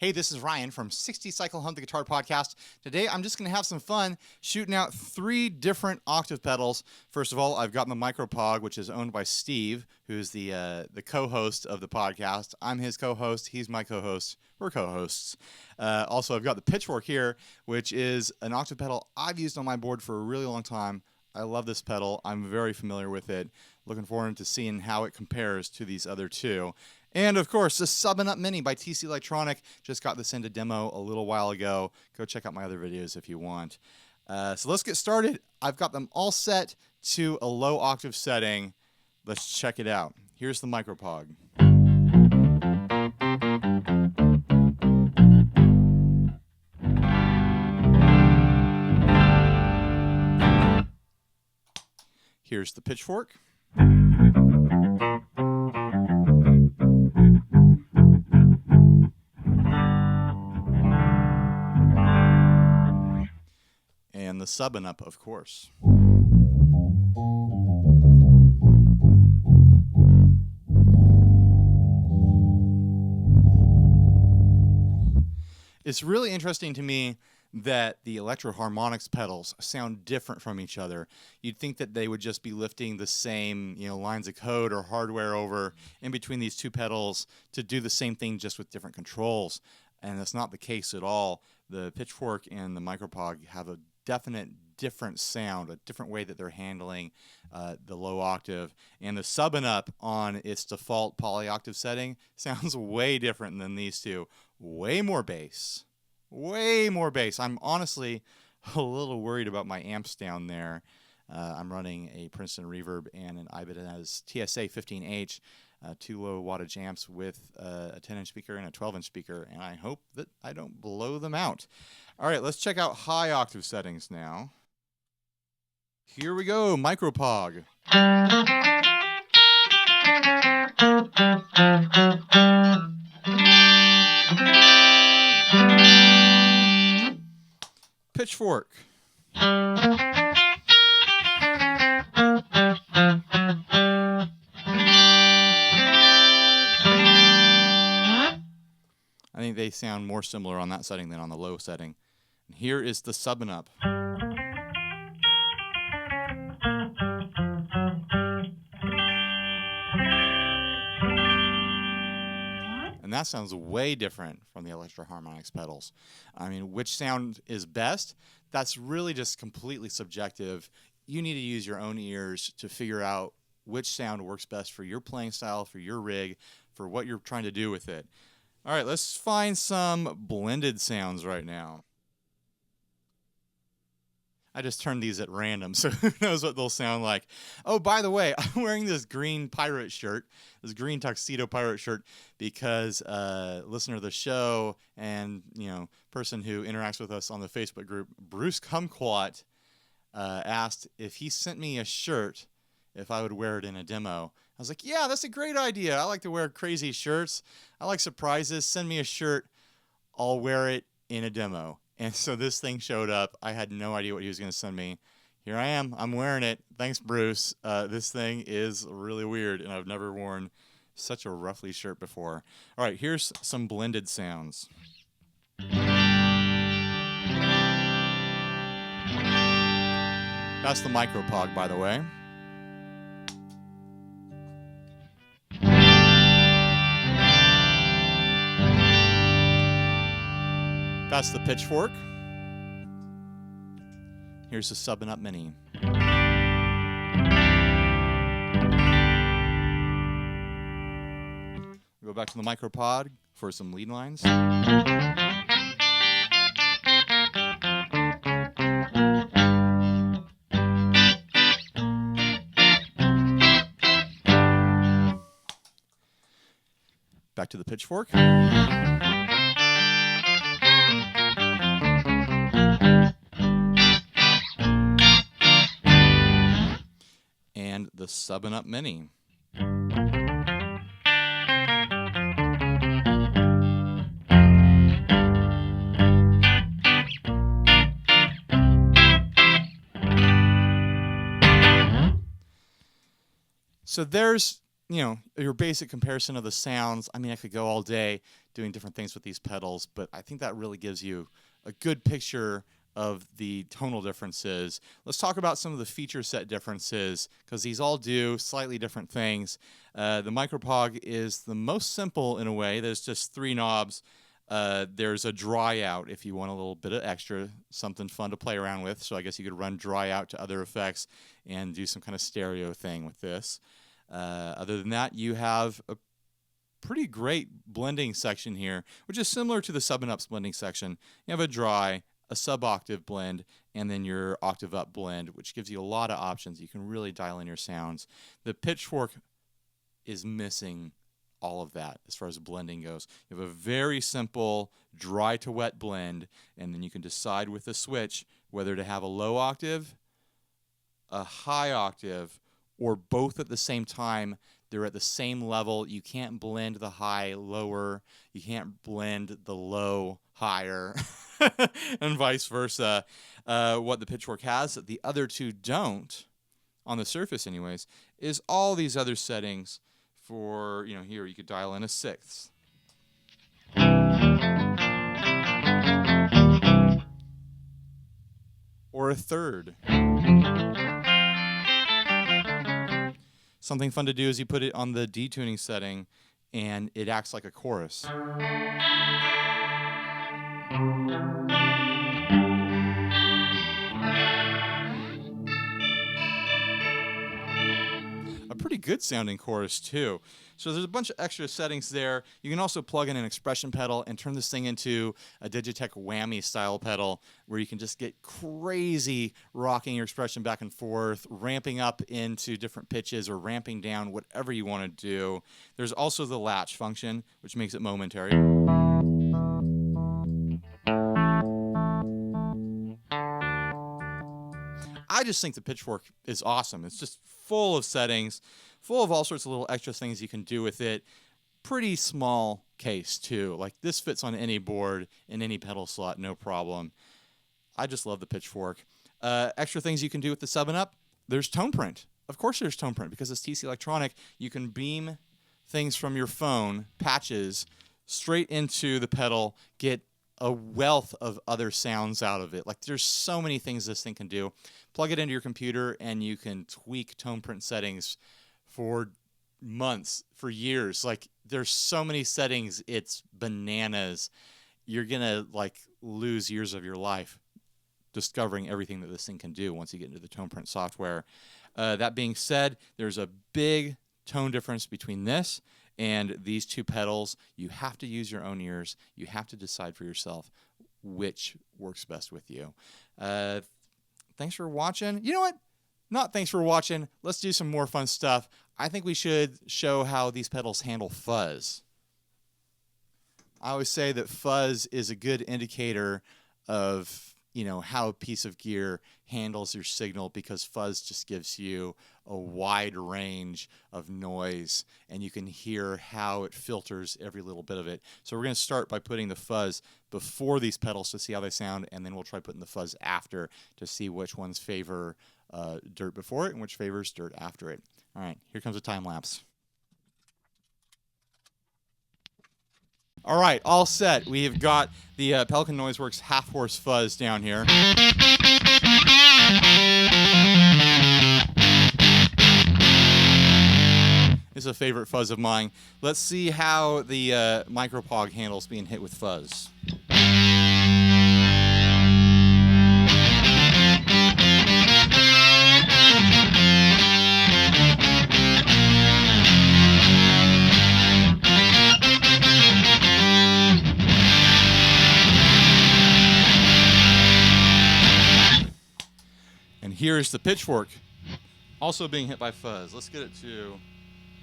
Hey, this is Ryan from 60 Cycle Hunt the Guitar Podcast. Today, I'm just going to have some fun shooting out 3 different octave pedals. First of all, I've got my Micro POG, which is owned by Steve, who's the co-host of the podcast. I'm his co-host. He's my co-host. We're co-hosts. Also, I've got the Pitchfork here, which is an octave pedal I've used on my board for a really long time. I love this pedal. I'm very familiar with it. Looking forward to seeing how it compares to these other two. And, of course, the Sub and Up Mini by TC Electronic. Just got this into demo a little while ago. Go check out my other videos if you want. So let's get started. I've got them all set to a low octave setting. Let's check it out. Here's the Micro POG. Here's the Pitchfork. And the Sub and Up, of course. It's really interesting to me that the Electro-Harmonix pedals sound different from each other. You'd think that they would just be lifting the same, lines of code or hardware over in between these two pedals to do the same thing just with different controls. And that's not the case at all. The Pitchfork and the Micro POG have a definite different sound, a different way that they're handling the low octave. And the Sub and Up on its default polyoctave setting sounds way different than these two. Way more bass. Way more bass. I'm honestly a little worried about my amps down there. I'm running a Princeton Reverb and an Ibanez TSA 15H, 2 low wattage amps with a 10-inch speaker and a 12-inch speaker, and I hope that I don't blow them out. All right, let's check out high octave settings now. Here we go, Micro POG. Pitchfork. I think they sound more similar on that setting than on the low setting. And here is the Sub and Up. And that sounds way different from the Electro-Harmonix pedals. I mean, which sound is best? That's really just completely subjective. You need to use your own ears to figure out which sound works best for your playing style, for your rig, for what you're trying to do with it. All right, let's find some blended sounds right now. I just turned these at random, so who knows what they'll sound like. Oh, by the way, I'm wearing this green pirate shirt, this green tuxedo pirate shirt, because listener of the show and, person who interacts with us on the Facebook group, Bruce Kumquat, asked if he sent me a shirt, if I would wear it in a demo. I was like, yeah, that's a great idea. I like to wear crazy shirts. I like surprises. Send me a shirt. I'll wear it in a demo. And so this thing showed up. I had no idea what he was going to send me. Here I am. I'm wearing it. Thanks, Bruce. This thing is really weird, and I've never worn such a ruffly shirt before. All right, here's some blended sounds. That's the Micro POG, by the way. That's the Pitchfork. Here's the Sub and Up Mini. We'll go back to the Micro POG for some lead lines. Back to the Pitchfork. And the Sub and Up Mini. So there's your basic comparison of the sounds. I mean, I could go all day doing different things with these pedals, but I think that really gives you a good picture of the tonal differences. Let's talk about some of the feature set differences, because these all do slightly different things. The Micro POG is the most simple in a way. There's just 3 knobs. There's a dry out if you want a little bit of extra, something fun to play around with. So I guess you could run dry out to other effects and do some kind of stereo thing with this. Other than that, you have a pretty great blending section here, which is similar to the sub and ups blending section. You have a dry, a sub-octave blend, and then your octave up blend, which gives you a lot of options. You can really dial in your sounds. The Pitchfork is missing all of that as far as blending goes. You have a very simple dry to wet blend, and then you can decide with the switch whether to have a low octave, a high octave, or both at the same time. They're at the same level. You can't blend the high lower. You can't blend the low higher, and vice versa. What the Pitchfork has that the other two don't, on the surface anyways, is all these other settings for, here you could dial in a sixth. Or a third. Something fun to do is you put it on the detuning setting and it acts like a chorus. A pretty good sounding chorus too. So there's a bunch of extra settings there. You can also plug in an expression pedal and turn this thing into a Digitech whammy style pedal where you can just get crazy rocking your expression back and forth, ramping up into different pitches or ramping down, whatever you want to do. There's also the latch function, which makes it momentary. I just think the Pitchfork is awesome. It's just full of settings, full of all sorts of little extra things you can do with it. Pretty small case, too. Like, this fits on any board in any pedal slot, no problem. I just love the Pitchfork. Extra things you can do with the 7-Up, there's tone print. Of course there's tone print, because it's TC Electronic. You can beam things from your phone, patches, straight into the pedal, get a wealth of other sounds out of it. Like, there's so many things this thing can do. Plug it into your computer and you can tweak tone print settings for months, for years. Like, there's so many settings, it's bananas. You're gonna lose years of your life discovering everything that this thing can do once you get into the tone print software. That being said, there's a big tone difference between this and these two pedals. You have to use your own ears. You have to decide for yourself which works best with you. Thanks for watching. You know what? Not thanks for watching. Let's do some more fun stuff. I think we should show how these pedals handle fuzz. I always say that fuzz is a good indicator of how a piece of gear handles your signal, because fuzz just gives you a wide range of noise and you can hear how it filters every little bit of it. So we're going to start by putting the fuzz before these pedals to see how they sound, and then we'll try putting the fuzz after to see which ones favor dirt before it and which favors dirt after it. All right, here comes a time lapse. All right, all set. We have got the Pelican Noiseworks half-horse fuzz down here. It's a favorite fuzz of mine. Let's see how the Micro POG handles being hit with fuzz. Here's the Pitchfork, also being hit by fuzz. Let's get it to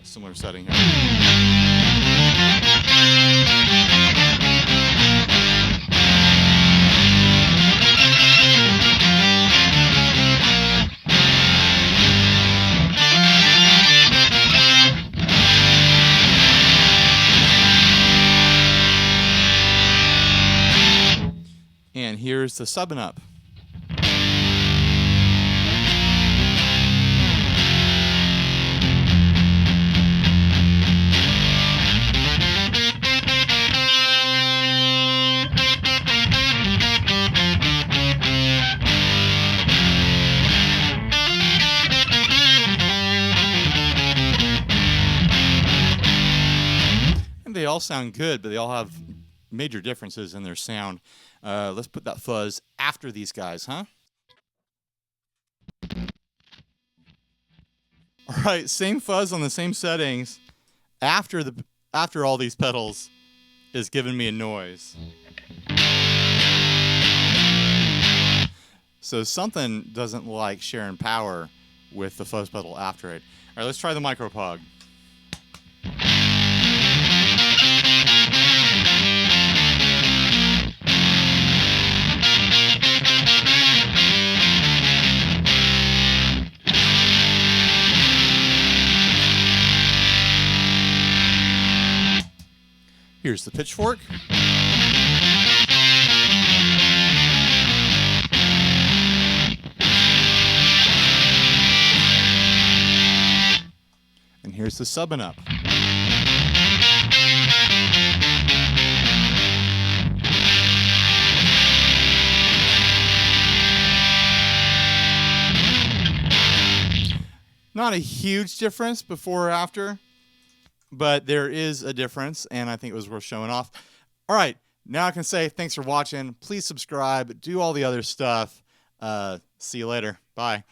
a similar setting here. And here's the 7-Up. sound good, but they all have major differences in their sound. Let's put that fuzz after these guys, huh? All right, same fuzz on the same settings after all these pedals is giving me a noise. So something doesn't like sharing power with the fuzz pedal after it. All right, let's try the Micro POG. Here's the pitchfork. And here's the sub and up. Not a huge difference before or after, but there is a difference, and I think it was worth showing off. All right, now I can say thanks for watching. Please subscribe, do all the other stuff. See you later. Bye.